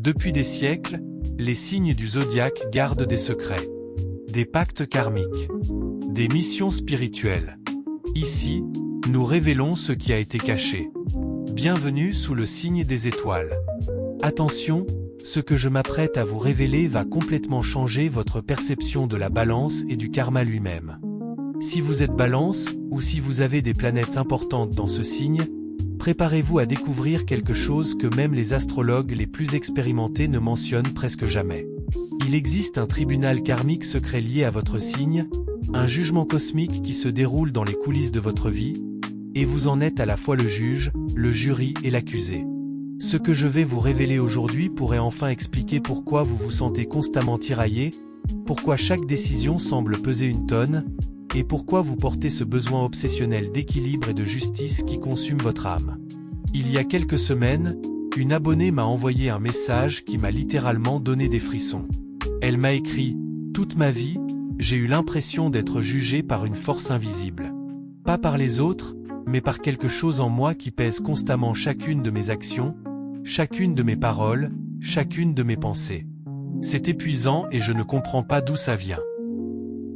Depuis des siècles, les signes du zodiaque gardent des secrets, des pactes karmiques, des missions spirituelles. Ici, nous révélons ce qui a été caché. Bienvenue sous le signe des étoiles. Attention, ce que je m'apprête à vous révéler va complètement changer votre perception de la balance et du karma lui-même. Si vous êtes balance, ou si vous avez des planètes importantes dans ce signe, préparez-vous à découvrir quelque chose que même les astrologues les plus expérimentés ne mentionnent presque jamais. Il existe un tribunal karmique secret lié à votre signe, un jugement cosmique qui se déroule dans les coulisses de votre vie, et vous en êtes à la fois le juge, le jury et l'accusé. Ce que je vais vous révéler aujourd'hui pourrait enfin expliquer pourquoi vous vous sentez constamment tiraillé, pourquoi chaque décision semble peser une tonne, et pourquoi vous portez ce besoin obsessionnel d'équilibre et de justice qui consume votre âme. Il y a quelques semaines, une abonnée m'a envoyé un message qui m'a littéralement donné des frissons. Elle m'a écrit « Toute ma vie, j'ai eu l'impression d'être jugée par une force invisible. Pas par les autres, mais par quelque chose en moi qui pèse constamment chacune de mes actions, chacune de mes paroles, chacune de mes pensées. C'est épuisant et je ne comprends pas d'où ça vient. »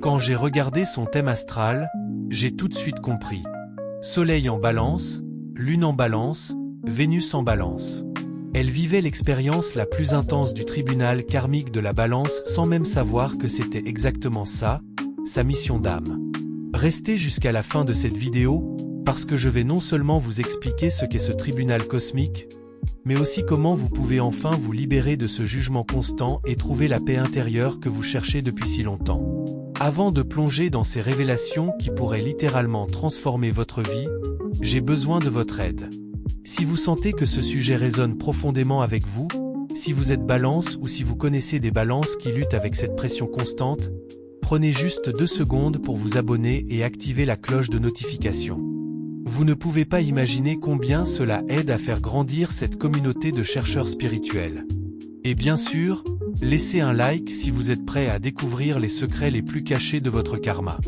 Quand j'ai regardé son thème astral, j'ai tout de suite compris. Soleil en balance, lune en balance, Vénus en balance. Elle vivait l'expérience la plus intense du tribunal karmique de la balance sans même savoir que c'était exactement ça, sa mission d'âme. Restez jusqu'à la fin de cette vidéo, parce que je vais non seulement vous expliquer ce qu'est ce tribunal cosmique, mais aussi comment vous pouvez enfin vous libérer de ce jugement constant et trouver la paix intérieure que vous cherchez depuis si longtemps. Avant de plonger dans ces révélations qui pourraient littéralement transformer votre vie, j'ai besoin de votre aide. Si vous sentez que ce sujet résonne profondément avec vous, si vous êtes balance ou si vous connaissez des balances qui luttent avec cette pression constante, prenez juste 2 secondes pour vous abonner et activer la cloche de notification. Vous ne pouvez pas imaginer combien cela aide à faire grandir cette communauté de chercheurs spirituels. Et bien sûr, laissez un like si vous êtes prêt à découvrir les secrets les plus cachés de votre karma.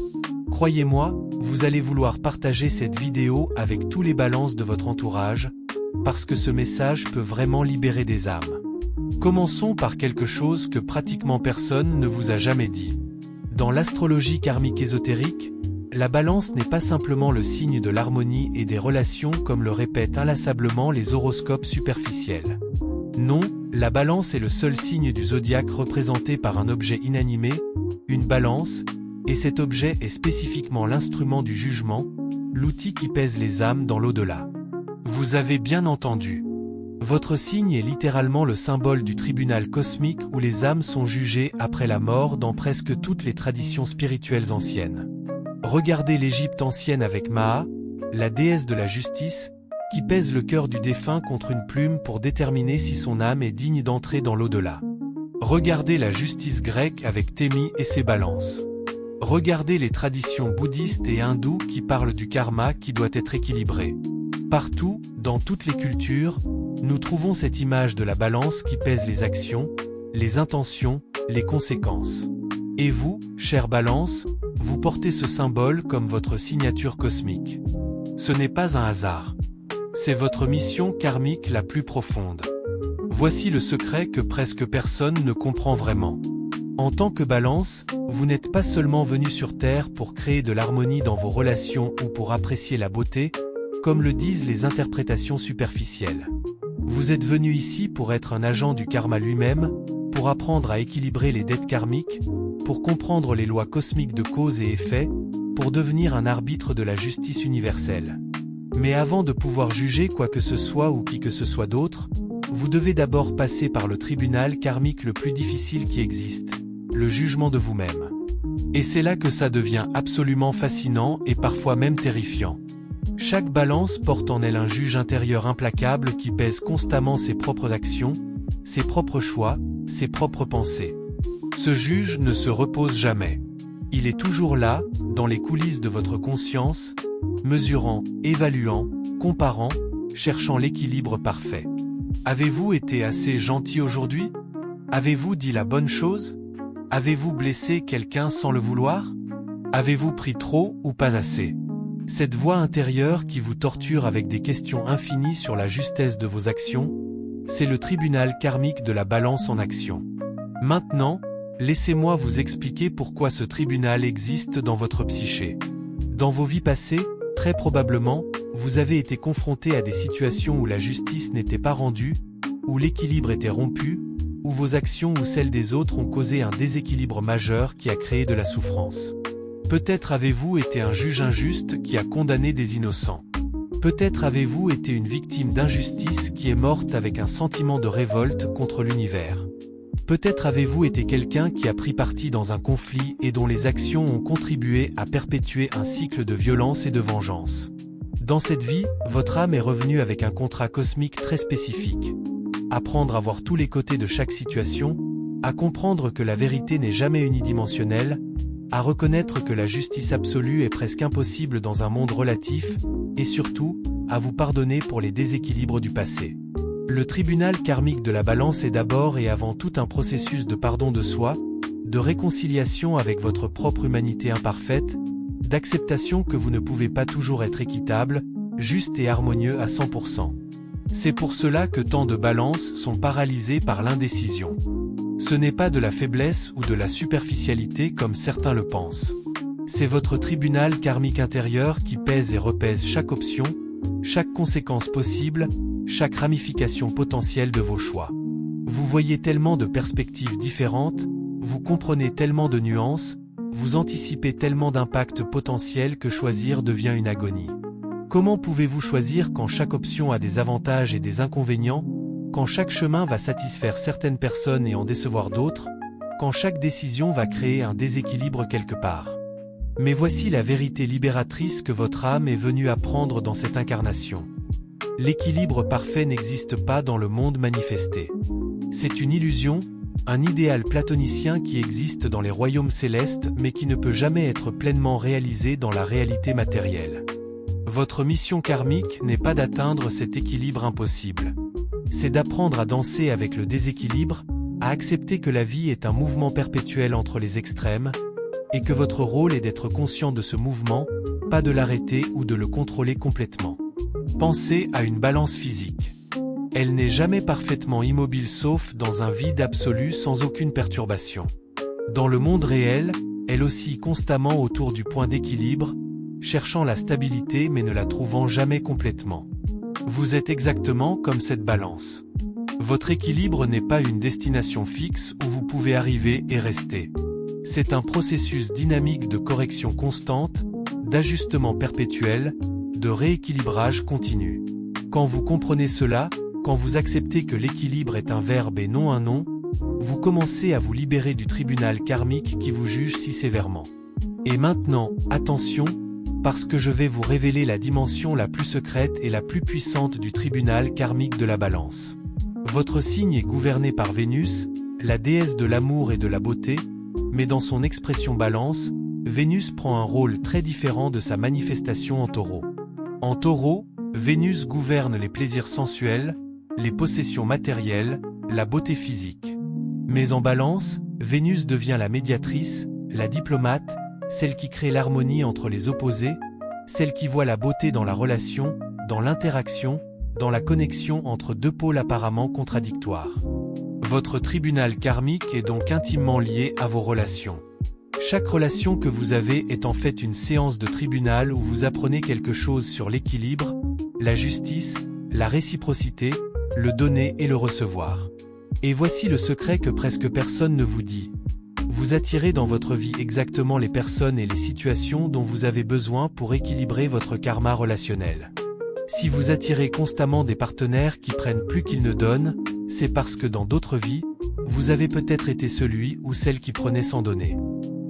Croyez-moi, vous allez vouloir partager cette vidéo avec tous les balances de votre entourage, parce que ce message peut vraiment libérer des âmes. Commençons par quelque chose que pratiquement personne ne vous a jamais dit. Dans l'astrologie karmique ésotérique, la balance n'est pas simplement le signe de l'harmonie et des relations comme le répètent inlassablement les horoscopes superficiels. Non, la balance est le seul signe du zodiaque représenté par un objet inanimé, une balance, et cet objet est spécifiquement l'instrument du jugement, l'outil qui pèse les âmes dans l'au-delà. Vous avez bien entendu. Votre signe est littéralement le symbole du tribunal cosmique où les âmes sont jugées après la mort dans presque toutes les traditions spirituelles anciennes. Regardez l'Égypte ancienne avec Maat, la déesse de la justice, qui pèse le cœur du défunt contre une plume pour déterminer si son âme est digne d'entrer dans l'au-delà. Regardez la justice grecque avec Thémis et ses balances. Regardez les traditions bouddhistes et hindoues qui parlent du karma qui doit être équilibré. Partout, dans toutes les cultures, nous trouvons cette image de la balance qui pèse les actions, les intentions, les conséquences. Et vous, chère balance, vous portez ce symbole comme votre signature cosmique. Ce n'est pas un hasard. C'est votre mission karmique la plus profonde. Voici le secret que presque personne ne comprend vraiment. En tant que balance, vous n'êtes pas seulement venu sur Terre pour créer de l'harmonie dans vos relations ou pour apprécier la beauté, comme le disent les interprétations superficielles. Vous êtes venu ici pour être un agent du karma lui-même, pour apprendre à équilibrer les dettes karmiques, pour comprendre les lois cosmiques de cause et effet, pour devenir un arbitre de la justice universelle. Mais avant de pouvoir juger quoi que ce soit ou qui que ce soit d'autre, vous devez d'abord passer par le tribunal karmique le plus difficile qui existe, le jugement de vous-même. Et c'est là que ça devient absolument fascinant et parfois même terrifiant. Chaque balance porte en elle un juge intérieur implacable qui pèse constamment ses propres actions, ses propres choix, ses propres pensées. Ce juge ne se repose jamais. Il est toujours là, dans les coulisses de votre conscience, mesurant, évaluant, comparant, cherchant l'équilibre parfait. Avez-vous été assez gentil aujourd'hui? Avez-vous dit la bonne chose? Avez-vous blessé quelqu'un sans le vouloir? Avez-vous pris trop ou pas assez? Cette voix intérieure qui vous torture avec des questions infinies sur la justesse de vos actions, C'est le tribunal karmique de la balance en action. Maintenant, laissez-moi vous expliquer pourquoi ce tribunal existe dans votre psyché. Dans vos vies passées, très probablement, vous avez été confronté à des situations où la justice n'était pas rendue, où l'équilibre était rompu, où vos actions ou celles des autres ont causé un déséquilibre majeur qui a créé de la souffrance. Peut-être avez-vous été un juge injuste qui a condamné des innocents. Peut-être avez-vous été une victime d'injustice qui est morte avec un sentiment de révolte contre l'univers. Peut-être avez-vous été quelqu'un qui a pris parti dans un conflit et dont les actions ont contribué à perpétuer un cycle de violence et de vengeance. Dans cette vie, votre âme est revenue avec un contrat cosmique très spécifique. Apprendre à voir tous les côtés de chaque situation, à comprendre que la vérité n'est jamais unidimensionnelle, à reconnaître que la justice absolue est presque impossible dans un monde relatif, et surtout, à vous pardonner pour les déséquilibres du passé. Le tribunal karmique de la balance est d'abord et avant tout un processus de pardon de soi, de réconciliation avec votre propre humanité imparfaite, d'acceptation que vous ne pouvez pas toujours être équitable, juste et harmonieux à 100%. C'est pour cela que tant de balances sont paralysées par l'indécision. Ce n'est pas de la faiblesse ou de la superficialité comme certains le pensent. C'est votre tribunal karmique intérieur qui pèse et repèse chaque option, chaque conséquence possible, chaque ramification potentielle de vos choix. Vous voyez tellement de perspectives différentes, vous comprenez tellement de nuances, vous anticipez tellement d'impacts potentiels que choisir devient une agonie. Comment pouvez-vous choisir quand chaque option a des avantages et des inconvénients, quand chaque chemin va satisfaire certaines personnes et en décevoir d'autres, quand chaque décision va créer un déséquilibre quelque part? Mais voici la vérité libératrice que votre âme est venue apprendre dans cette incarnation. L'équilibre parfait n'existe pas dans le monde manifesté. C'est une illusion, un idéal platonicien qui existe dans les royaumes célestes mais qui ne peut jamais être pleinement réalisé dans la réalité matérielle. Votre mission karmique n'est pas d'atteindre cet équilibre impossible. C'est d'apprendre à danser avec le déséquilibre, à accepter que la vie est un mouvement perpétuel entre les extrêmes, et que votre rôle est d'être conscient de ce mouvement, pas de l'arrêter ou de le contrôler complètement. Pensez à une balance physique. Elle n'est jamais parfaitement immobile sauf dans un vide absolu sans aucune perturbation. Dans le monde réel, elle oscille constamment autour du point d'équilibre, cherchant la stabilité mais ne la trouvant jamais complètement. Vous êtes exactement comme cette balance. Votre équilibre n'est pas une destination fixe où vous pouvez arriver et rester. C'est un processus dynamique de correction constante, d'ajustement perpétuel, de rééquilibrage continu. Quand vous comprenez cela, quand vous acceptez que l'équilibre est un verbe et non un nom, vous commencez à vous libérer du tribunal karmique qui vous juge si sévèrement. Et maintenant, attention, parce que je vais vous révéler la dimension la plus secrète et la plus puissante du tribunal karmique de la balance. Votre signe est gouverné par Vénus, la déesse de l'amour et de la beauté, mais dans son expression balance, Vénus prend un rôle très différent de sa manifestation en Taureau. En Taureau, Vénus gouverne les plaisirs sensuels, les possessions matérielles, la beauté physique. Mais en balance, Vénus devient la médiatrice, la diplomate, celle qui crée l'harmonie entre les opposés, celle qui voit la beauté dans la relation, dans l'interaction, dans la connexion entre deux pôles apparemment contradictoires. Votre tribunal karmique est donc intimement lié à vos relations. Chaque relation que vous avez est en fait une séance de tribunal où vous apprenez quelque chose sur l'équilibre, la justice, la réciprocité, le donner et le recevoir. Et voici le secret que presque personne ne vous dit. Vous attirez dans votre vie exactement les personnes et les situations dont vous avez besoin pour équilibrer votre karma relationnel. Si vous attirez constamment des partenaires qui prennent plus qu'ils ne donnent, c'est parce que dans d'autres vies, vous avez peut-être été celui ou celle qui prenait sans donner.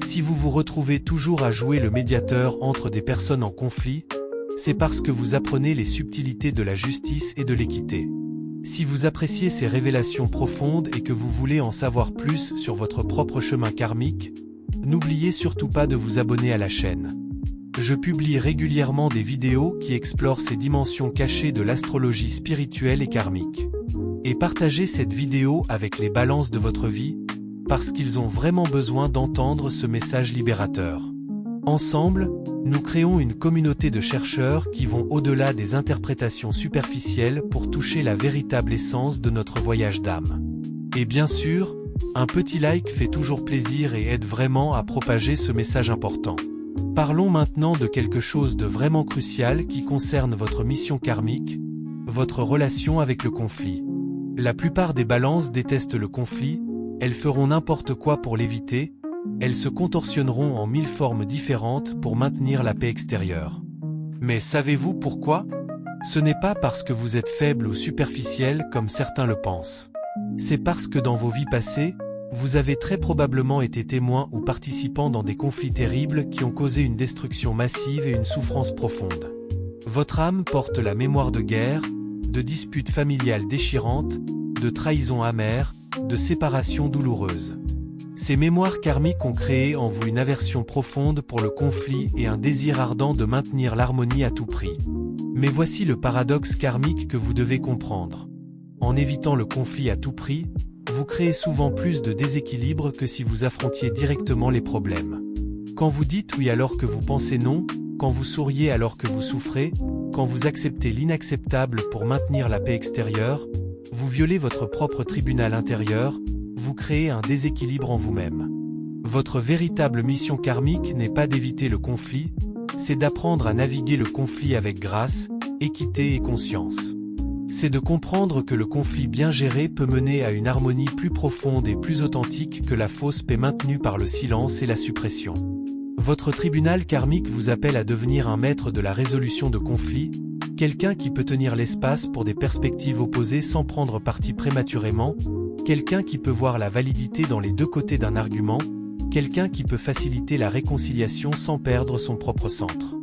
Si vous vous retrouvez toujours à jouer le médiateur entre des personnes en conflit, c'est parce que vous apprenez les subtilités de la justice et de l'équité. Si vous appréciez ces révélations profondes et que vous voulez en savoir plus sur votre propre chemin karmique, n'oubliez surtout pas de vous abonner à la chaîne. Je publie régulièrement des vidéos qui explorent ces dimensions cachées de l'astrologie spirituelle et karmique. Et partagez cette vidéo avec les balances de votre vie, parce qu'ils ont vraiment besoin d'entendre ce message libérateur. Ensemble, nous créons une communauté de chercheurs qui vont au-delà des interprétations superficielles pour toucher la véritable essence de notre voyage d'âme. Et bien sûr, un petit like fait toujours plaisir et aide vraiment à propager ce message important. Parlons maintenant de quelque chose de vraiment crucial qui concerne votre mission karmique, votre relation avec le conflit. La plupart des balances détestent le conflit, elles feront n'importe quoi pour l'éviter, elles se contorsionneront en 1000 formes différentes pour maintenir la paix extérieure. Mais savez-vous pourquoi? Ce n'est pas parce que vous êtes faible ou superficiel comme certains le pensent. C'est parce que dans vos vies passées, vous avez très probablement été témoin ou participant dans des conflits terribles qui ont causé une destruction massive et une souffrance profonde. Votre âme porte la mémoire de guerre, de disputes familiales déchirantes, de trahisons amères, de séparations douloureuses. Ces mémoires karmiques ont créé en vous une aversion profonde pour le conflit et un désir ardent de maintenir l'harmonie à tout prix. Mais voici le paradoxe karmique que vous devez comprendre. En évitant le conflit à tout prix, vous créez souvent plus de déséquilibre que si vous affrontiez directement les problèmes. Quand vous dites oui alors que vous pensez non, quand vous souriez alors que vous souffrez, quand vous acceptez l'inacceptable pour maintenir la paix extérieure, vous violez votre propre tribunal intérieur, vous créez un déséquilibre en vous-même. Votre véritable mission karmique n'est pas d'éviter le conflit, c'est d'apprendre à naviguer le conflit avec grâce, équité et conscience. C'est de comprendre que le conflit bien géré peut mener à une harmonie plus profonde et plus authentique que la fausse paix maintenue par le silence et la suppression. Votre tribunal karmique vous appelle à devenir un maître de la résolution de conflits, quelqu'un qui peut tenir l'espace pour des perspectives opposées sans prendre parti prématurément, quelqu'un qui peut voir la validité dans les deux côtés d'un argument, quelqu'un qui peut faciliter la réconciliation sans perdre son propre centre.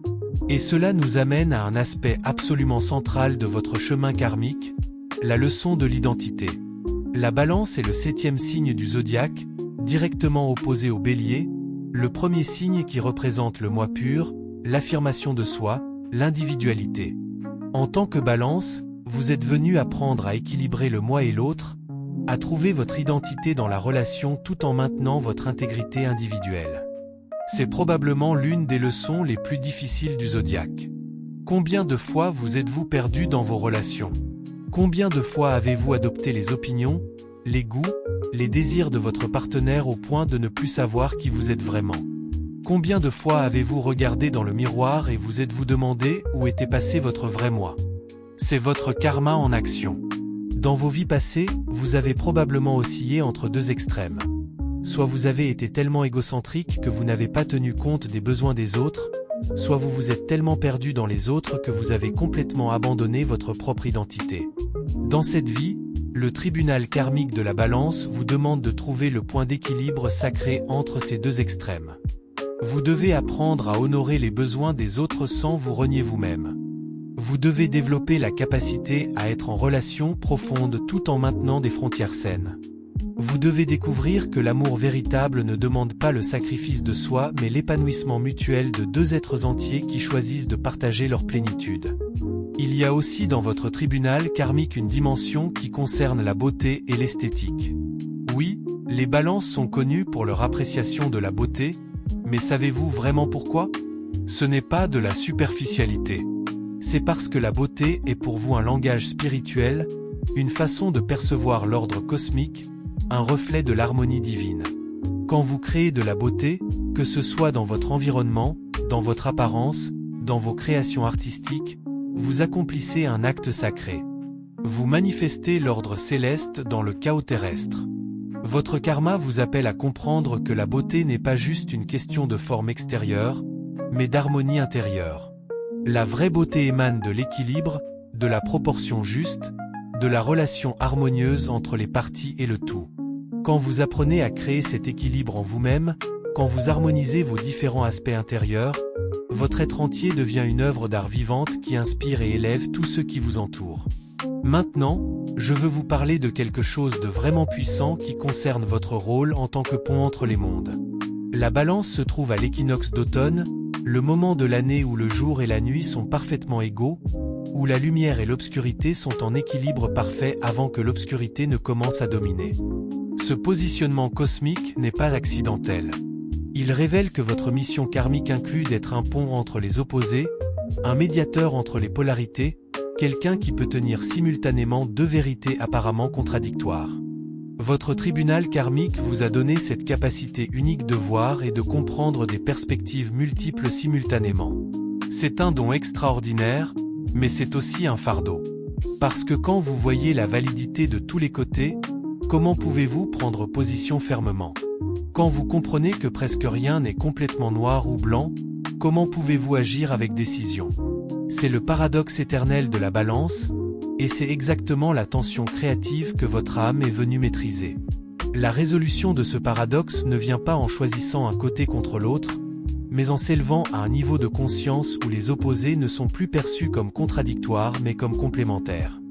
Et cela nous amène à un aspect absolument central de votre chemin karmique, la leçon de l'identité. La Balance est le 7e signe du zodiaque, directement opposé au Bélier, le premier signe qui représente le moi pur, l'affirmation de soi, l'individualité. En tant que Balance, vous êtes venu apprendre à équilibrer le moi et l'autre, à trouver votre identité dans la relation tout en maintenant votre intégrité individuelle. C'est probablement l'une des leçons les plus difficiles du zodiaque. Combien de fois vous êtes-vous perdu dans vos relations? Combien de fois avez-vous adopté les opinions, les goûts, les désirs de votre partenaire au point de ne plus savoir qui vous êtes vraiment? Combien de fois avez-vous regardé dans le miroir et vous êtes-vous demandé où était passé votre vrai moi? C'est votre karma en action. Dans vos vies passées, vous avez probablement oscillé entre deux extrêmes. Soit vous avez été tellement égocentrique que vous n'avez pas tenu compte des besoins des autres, soit vous vous êtes tellement perdu dans les autres que vous avez complètement abandonné votre propre identité. Dans cette vie, le tribunal karmique de la Balance vous demande de trouver le point d'équilibre sacré entre ces deux extrêmes. Vous devez apprendre à honorer les besoins des autres sans vous renier vous-même. Vous devez développer la capacité à être en relation profonde tout en maintenant des frontières saines. Vous devez découvrir que l'amour véritable ne demande pas le sacrifice de soi mais l'épanouissement mutuel de deux êtres entiers qui choisissent de partager leur plénitude. Il y a aussi dans votre tribunal karmique une dimension qui concerne la beauté et l'esthétique. Oui, les Balances sont connus pour leur appréciation de la beauté, mais savez-vous vraiment pourquoi? Ce n'est pas de la superficialité. C'est parce que la beauté est pour vous un langage spirituel, une façon de percevoir l'ordre cosmique, un reflet de l'harmonie divine. Quand vous créez de la beauté, que ce soit dans votre environnement, dans votre apparence, dans vos créations artistiques, vous accomplissez un acte sacré. Vous manifestez l'ordre céleste dans le chaos terrestre. Votre karma vous appelle à comprendre que la beauté n'est pas juste une question de forme extérieure, mais d'harmonie intérieure. La vraie beauté émane de l'équilibre, de la proportion juste, de la relation harmonieuse entre les parties et le tout. Quand vous apprenez à créer cet équilibre en vous-même, quand vous harmonisez vos différents aspects intérieurs, votre être entier devient une œuvre d'art vivante qui inspire et élève tous ceux qui vous entourent. Maintenant, je veux vous parler de quelque chose de vraiment puissant qui concerne votre rôle en tant que pont entre les mondes. La Balance se trouve à l'équinoxe d'automne, le moment de l'année où le jour et la nuit sont parfaitement égaux, où la lumière et l'obscurité sont en équilibre parfait avant que l'obscurité ne commence à dominer. Ce positionnement cosmique n'est pas accidentel. Il révèle que votre mission karmique inclut d'être un pont entre les opposés, un médiateur entre les polarités, quelqu'un qui peut tenir simultanément deux vérités apparemment contradictoires. Votre tribunal karmique vous a donné cette capacité unique de voir et de comprendre des perspectives multiples simultanément. C'est un don extraordinaire, mais c'est aussi un fardeau. Parce que quand vous voyez la validité de tous les côtés, comment pouvez-vous prendre position fermement? Quand vous comprenez que presque rien n'est complètement noir ou blanc, comment pouvez-vous agir avec décision? C'est le paradoxe éternel de la balance, et c'est exactement la tension créative que votre âme est venue maîtriser. La résolution de ce paradoxe ne vient pas en choisissant un côté contre l'autre, mais en s'élevant à un niveau de conscience où les opposés ne sont plus perçus comme contradictoires mais comme complémentaires.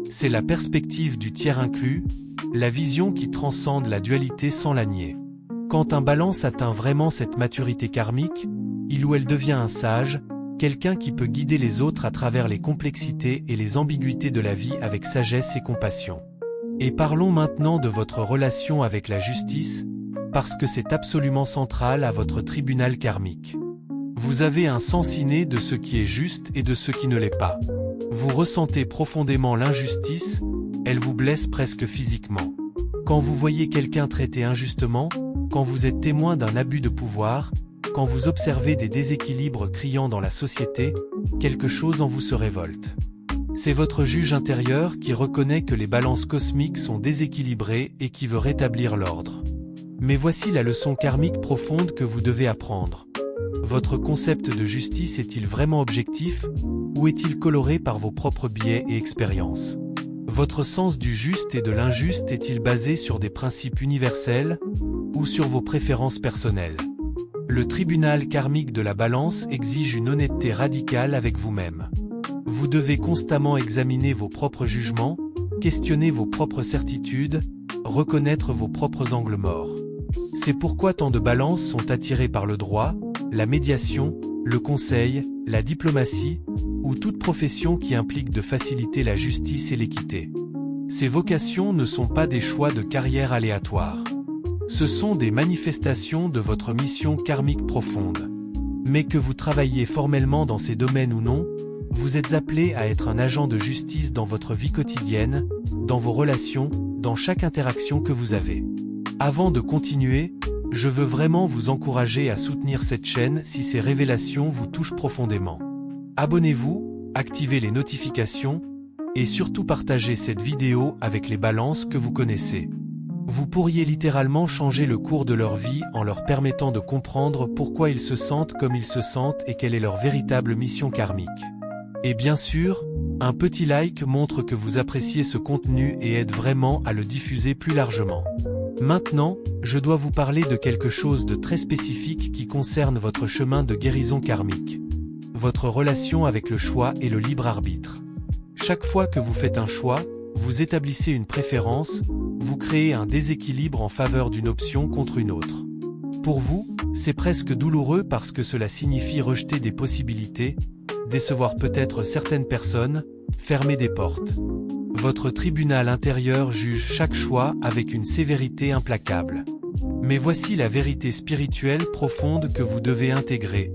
C'est la perspective du tiers inclus, la vision qui transcende la dualité sans la nier. Quand un balance atteint vraiment cette maturité karmique, il ou elle devient un sage, quelqu'un qui peut guider les autres à travers les complexités et les ambiguïtés de la vie avec sagesse et compassion. Et parlons maintenant de votre relation avec la justice, parce que c'est absolument central à votre tribunal karmique. Vous avez un sens inné de ce qui est juste et de ce qui ne l'est pas. Vous ressentez profondément l'injustice, elle vous blesse presque physiquement. Quand vous voyez quelqu'un traité injustement, quand vous êtes témoin d'un abus de pouvoir, quand vous observez des déséquilibres criants dans la société, quelque chose en vous se révolte. C'est votre juge intérieur qui reconnaît que les balances cosmiques sont déséquilibrées et qui veut rétablir l'ordre. Mais voici la leçon karmique profonde que vous devez apprendre. Votre concept de justice est-il vraiment objectif, ou est-il coloré par vos propres biais et expériences? Votre sens du juste et de l'injuste est-il basé sur des principes universels, ou sur vos préférences personnelles? Le tribunal karmique de la balance exige une honnêteté radicale avec vous-même. Vous devez constamment examiner vos propres jugements, questionner vos propres certitudes, reconnaître vos propres angles morts. C'est pourquoi tant de balances sont attirées par le droit, la médiation, le conseil, la diplomatie, ou toute profession qui implique de faciliter la justice et l'équité. Ces vocations ne sont pas des choix de carrière aléatoires. Ce sont des manifestations de votre mission karmique profonde. Mais que vous travailliez formellement dans ces domaines ou non, vous êtes appelé à être un agent de justice dans votre vie quotidienne, dans vos relations, dans chaque interaction que vous avez. Avant de continuer, je veux vraiment vous encourager à soutenir cette chaîne si ces révélations vous touchent profondément. Abonnez-vous, activez les notifications, et surtout partagez cette vidéo avec les balances que vous connaissez. Vous pourriez littéralement changer le cours de leur vie en leur permettant de comprendre pourquoi ils se sentent comme ils se sentent et quelle est leur véritable mission karmique. Et bien sûr, un petit like montre que vous appréciez ce contenu et aide vraiment à le diffuser plus largement. Maintenant, je dois vous parler de quelque chose de très spécifique qui concerne votre chemin de guérison karmique. Votre relation avec le choix et le libre arbitre. Chaque fois que vous faites un choix, vous établissez une préférence, vous créez un déséquilibre en faveur d'une option contre une autre. Pour vous, c'est presque douloureux parce que cela signifie rejeter des possibilités, décevoir peut-être certaines personnes, fermer des portes. Votre tribunal intérieur juge chaque choix avec une sévérité implacable. Mais voici la vérité spirituelle profonde que vous devez intégrer.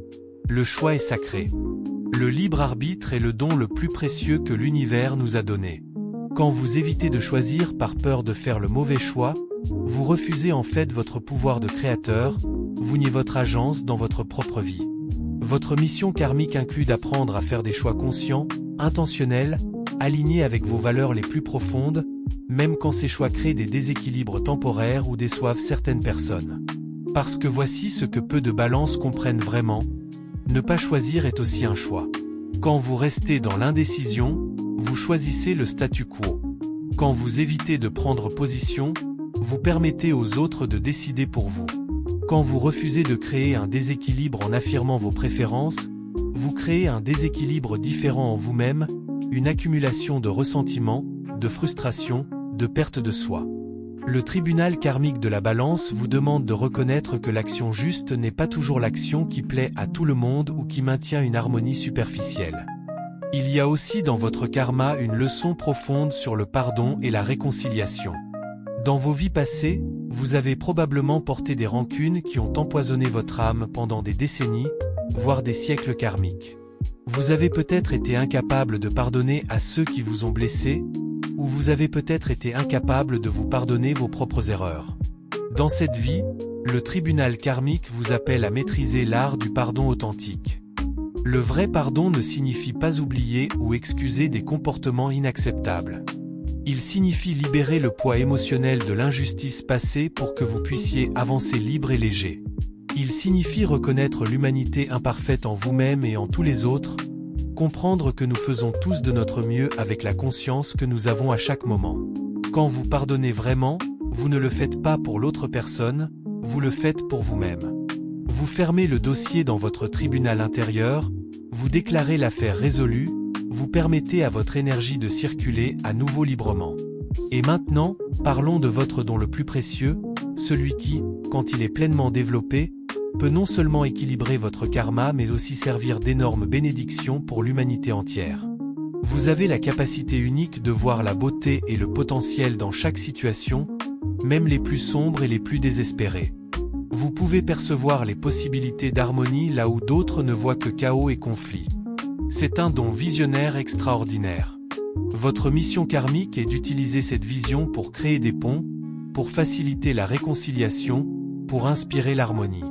Le choix est sacré. Le libre arbitre est le don le plus précieux que l'univers nous a donné. Quand vous évitez de choisir par peur de faire le mauvais choix, vous refusez en fait votre pouvoir de créateur, vous niez votre agence dans votre propre vie. Votre mission karmique inclut d'apprendre à faire des choix conscients, intentionnels, alignés avec vos valeurs les plus profondes, même quand ces choix créent des déséquilibres temporaires ou déçoivent certaines personnes. Parce que voici ce que peu de balances comprennent vraiment, ne pas choisir est aussi un choix. Quand vous restez dans l'indécision, vous choisissez le statu quo. Quand vous évitez de prendre position, vous permettez aux autres de décider pour vous. Quand vous refusez de créer un déséquilibre en affirmant vos préférences, vous créez un déséquilibre différent en vous-même, une accumulation de ressentiments, de frustration, de perte de soi. Le tribunal karmique de la balance vous demande de reconnaître que l'action juste n'est pas toujours l'action qui plaît à tout le monde ou qui maintient une harmonie superficielle. Il y a aussi dans votre karma une leçon profonde sur le pardon et la réconciliation. Dans vos vies passées, Vous avez probablement porté des rancunes qui ont empoisonné votre âme pendant des décennies, voire des siècles karmiques. Vous avez peut-être été incapable de pardonner à ceux qui vous ont blessé, ou vous avez peut-être été incapable de vous pardonner vos propres erreurs. Dans cette vie, le tribunal karmique vous appelle à maîtriser l'art du pardon authentique. Le vrai pardon ne signifie pas oublier ou excuser des comportements inacceptables. Il signifie libérer le poids émotionnel de l'injustice passée pour que vous puissiez avancer libre et léger. Il signifie reconnaître l'humanité imparfaite en vous-même et en tous les autres, comprendre que nous faisons tous de notre mieux avec la conscience que nous avons à chaque moment. Quand vous pardonnez vraiment, vous ne le faites pas pour l'autre personne, vous le faites pour vous-même. Vous fermez le dossier dans votre tribunal intérieur, vous déclarez l'affaire résolue, vous permettez à votre énergie de circuler à nouveau librement. Et maintenant, parlons de votre don le plus précieux, celui qui, quand il est pleinement développé, peut non seulement équilibrer votre karma mais aussi servir d'énorme bénédiction pour l'humanité entière. Vous avez la capacité unique de voir la beauté et le potentiel dans chaque situation, même les plus sombres et les plus désespérées. Vous pouvez percevoir les possibilités d'harmonie là où d'autres ne voient que chaos et conflit. C'est un don visionnaire extraordinaire. Votre mission karmique est d'utiliser cette vision pour créer des ponts, pour faciliter la réconciliation, pour inspirer l'harmonie.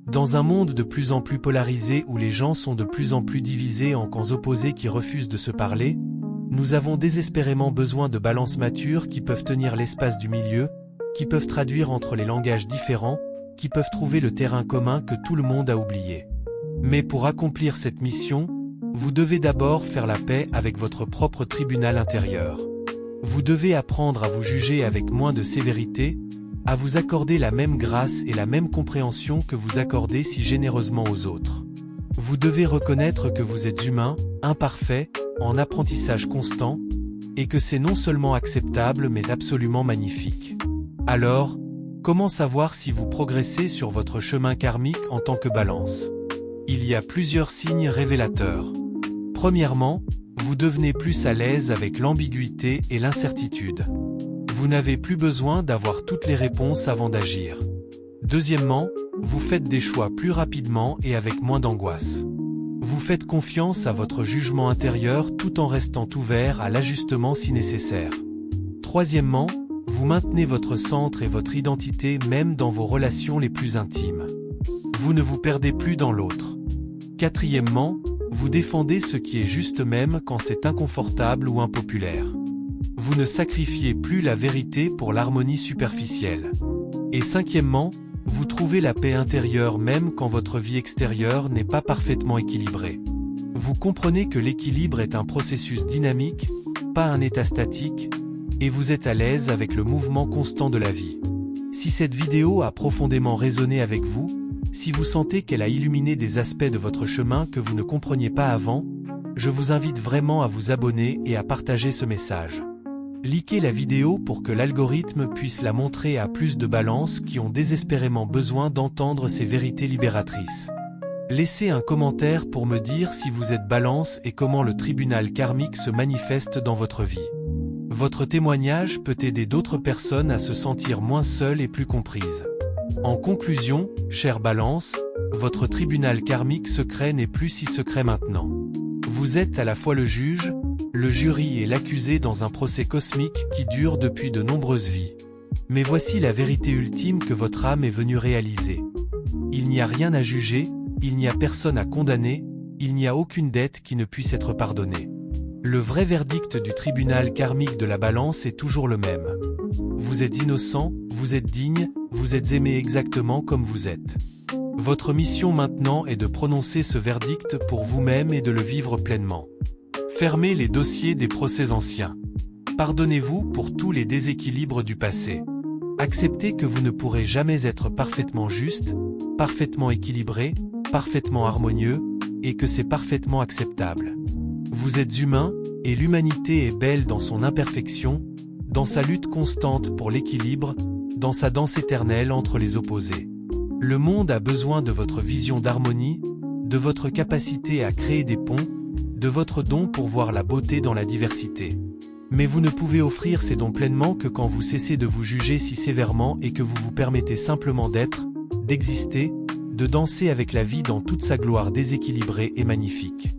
Dans un monde de plus en plus polarisé où les gens sont de plus en plus divisés en camps opposés qui refusent de se parler, nous avons désespérément besoin de balances matures qui peuvent tenir l'espace du milieu, qui peuvent traduire entre les langages différents, qui peuvent trouver le terrain commun que tout le monde a oublié. Mais pour accomplir cette mission, vous devez d'abord faire la paix avec votre propre tribunal intérieur. Vous devez apprendre à vous juger avec moins de sévérité, à vous accorder la même grâce et la même compréhension que vous accordez si généreusement aux autres. Vous devez reconnaître que vous êtes humain, imparfait, en apprentissage constant, et que c'est non seulement acceptable mais absolument magnifique. Alors, comment savoir si vous progressez sur votre chemin karmique en tant que balance ? Il y a plusieurs signes révélateurs. Premièrement, vous devenez plus à l'aise avec l'ambiguïté et l'incertitude. Vous n'avez plus besoin d'avoir toutes les réponses avant d'agir. Deuxièmement, vous faites des choix plus rapidement et avec moins d'angoisse. Vous faites confiance à votre jugement intérieur tout en restant ouvert à l'ajustement si nécessaire. Troisièmement, vous maintenez votre centre et votre identité même dans vos relations les plus intimes. Vous ne vous perdez plus dans l'autre. Quatrièmement, vous défendez ce qui est juste même quand c'est inconfortable ou impopulaire. Vous ne sacrifiez plus la vérité pour l'harmonie superficielle. Et cinquièmement, vous trouvez la paix intérieure même quand votre vie extérieure n'est pas parfaitement équilibrée. Vous comprenez que l'équilibre est un processus dynamique, pas un état statique, et vous êtes à l'aise avec le mouvement constant de la vie. Si cette vidéo a profondément résonné avec vous, si vous sentez qu'elle a illuminé des aspects de votre chemin que vous ne compreniez pas avant, je vous invite vraiment à vous abonner et à partager ce message. Likez la vidéo pour que l'algorithme puisse la montrer à plus de balances qui ont désespérément besoin d'entendre ces vérités libératrices. Laissez un commentaire pour me dire si vous êtes balance et comment le tribunal karmique se manifeste dans votre vie. Votre témoignage peut aider d'autres personnes à se sentir moins seules et plus comprises. En conclusion, chère balance, votre tribunal karmique secret n'est plus si secret maintenant. Vous êtes à la fois le juge, le jury et l'accusé dans un procès cosmique qui dure depuis de nombreuses vies. Mais voici la vérité ultime que votre âme est venue réaliser. Il n'y a rien à juger, il n'y a personne à condamner, il n'y a aucune dette qui ne puisse être pardonnée. Le vrai verdict du tribunal karmique de la balance est toujours le même. Vous êtes innocent, vous êtes digne, vous êtes aimé exactement comme vous êtes. Votre mission maintenant est de prononcer ce verdict pour vous-même et de le vivre pleinement. Fermez les dossiers des procès anciens. Pardonnez-vous pour tous les déséquilibres du passé. Acceptez que vous ne pourrez jamais être parfaitement juste, parfaitement équilibré, parfaitement harmonieux, et que c'est parfaitement acceptable. Vous êtes humain, et l'humanité est belle dans son imperfection, dans sa lutte constante pour l'équilibre, dans sa danse éternelle entre les opposés. Le monde a besoin de votre vision d'harmonie, de votre capacité à créer des ponts, de votre don pour voir la beauté dans la diversité. Mais vous ne pouvez offrir ces dons pleinement que quand vous cessez de vous juger si sévèrement et que vous vous permettez simplement d'être, d'exister, de danser avec la vie dans toute sa gloire déséquilibrée et magnifique.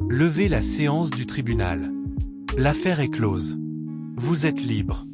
Levez la séance du tribunal. L'affaire est close. Vous êtes libre.